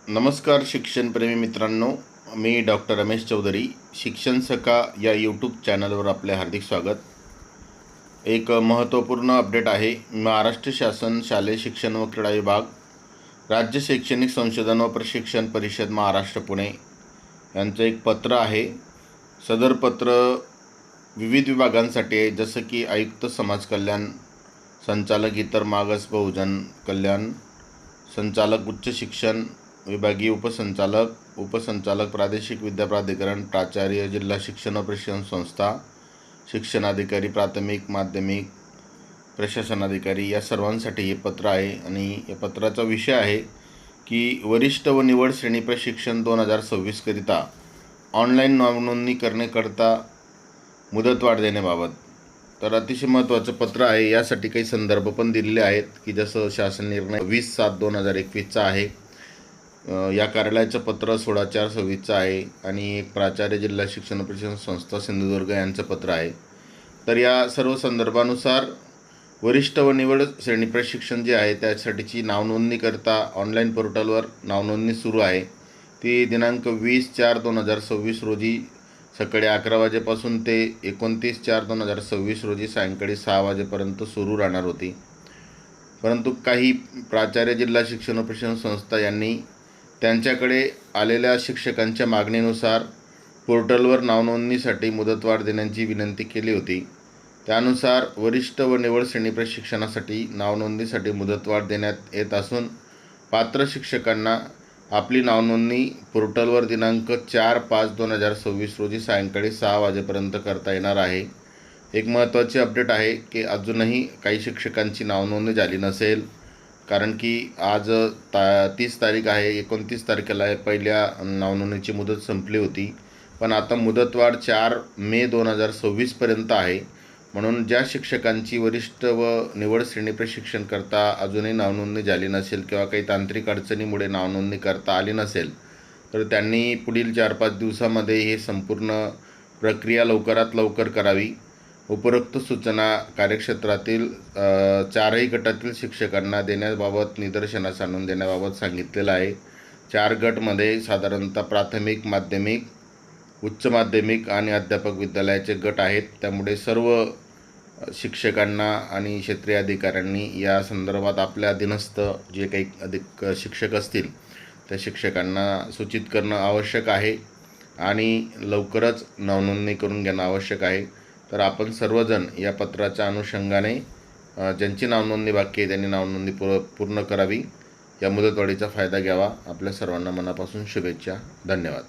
नमस्कार शिक्षणप्रेमी मित्रांनो, मी डॉक्टर रमेश चौधरी. शिक्षण सखा या यूट्यूब चॅनलवर आपले हार्दिक स्वागत. एक महत्त्वपूर्ण अपडेट आहे. महाराष्ट्र शासन शालेय शिक्षण व क्रीडा विभाग, राज्य शैक्षणिक संशोधन व प्रशिक्षण परिषद महाराष्ट्र पुणे यांचं एक पत्र आहे. सदर पत्र विविध विभागांसाठी आहे, जसं की आयुक्त समाज कल्याण, संचालक इतर मागास बहुजन कल्याण, संचालक उच्च शिक्षण, विभागीय उपसंचालक प्रादेशिक विद्या प्राधिकरण, प्राचार्य, जिल्हा शिक्षण व प्रशिक्षण संस्था, शिक्षणाधिकारी, प्राथमिक माध्यमिक प्रशासनाधिकारी या सर्वांसाठी हे पत्र आहे. आणि या पत्राचा विषय आहे की वरिष्ठ व निवड श्रेणी प्रशिक्षण 2026 करिता ऑनलाईन नोंदणी करण्याकरता मुदतवाढ देण्याबाबत. तर अतिशय महत्त्वाचं पत्र आहे. यासाठी काही संदर्भ पण दिलेले आहेत की जसं शासन निर्णय 20/7/2021चा आहे. या कार्यालयाचं पत्र 16/4/26चं आहे आणि एक प्राचार्य, जिल्हा शिक्षण प्रशिक्षण संस्था सिंधुदुर्ग यांचं पत्र आहे. तर या सर्व संदर्भानुसार वरिष्ठ व निवड श्रेणी प्रशिक्षण जे आहे त्यासाठीची नावनोंदणी करता ऑनलाईन पोर्टलवर नावनोंदणी सुरू आहे. ती दिनांक 20/4/2026 रोजी सकाळी 11 वाजेपासून ते 29/4/2026 रोजी सायंकाळी 6 वाजेपर्यंत सुरू राहणार होती. परंतु काही प्राचार्य, जिल्हा शिक्षण प्रशिक्षण संस्था यांनी त्यांच्याकडे आलेल्या शिक्षकांच्या मागणीनुसार पोर्टलवर नावनोंदणीसाठी मुदतवाढ देण्याची विनंती केली होती. त्यानुसार वरिष्ठ व निवड श्रेणी प्रशिक्षणासाठी नावनोंदणीसाठी मुदतवाढ देण्यात येत असून पात्र शिक्षकांना आपली नावनोंदणी पोर्टलवर दिनांक 4/5/2026 रोजी सायंकाळी 6 वाजेपर्यंत करता येणार आहे. एक महत्त्वाची अपडेट आहे की अजूनही काही शिक्षकांची नावनोंदणी झाली नसेल, कारण की आज 30 तारीख आहे. 29 तारखेला पहिल्या नावनोंदणीची मुदत संपली होती, पण आता मुदतवाढ 4 मे 2026पर्यंत आहे. म्हणून ज्या शिक्षकांची वरिष्ठ व निवड श्रेणी प्रशिक्षण करता अजूनही नावनोंदणी झाली नसेल किंवा काही तांत्रिक अडचणीमुळे नावनोंदणी करता आली नसेल, तर त्यांनी पुढील 4-5 दिवसामध्ये हे संपूर्ण प्रक्रिया लवकरात लवकर करावी. उपरोक्त सूचना कार्यक्षेत्रातील 4ही गटातील शिक्षकांना देण्याबाबत निदर्शनास आणून देण्याबाबत सांगितलेलं आहे. 4 गटमध्ये साधारणतः प्राथमिक, माध्यमिक, उच्च माध्यमिक आणि अध्यापक विद्यालयाचे गट आहेत. त्यामुळे सर्व शिक्षकांना आणि क्षेत्रीय अधिकाऱ्यांनी या संदर्भात आपल्या अधीनस्थ जे काही अधिक शिक्षक असतील त्या शिक्षकांना सूचित करणं आवश्यक आहे आणि लवकरच नावनोंदणी करून घेणं आवश्यक आहे. तर आपण सर्वजण या पत्राच्या अनुषंगाने ज्यांची नावनोंदणी बाकी आहे त्यांनी नावनोंदणी पूर्ण करावी. या मुदतवाढीचा फायदा घ्यावा. आपल्या सर्वांना मनापासून शुभेच्छा. धन्यवाद.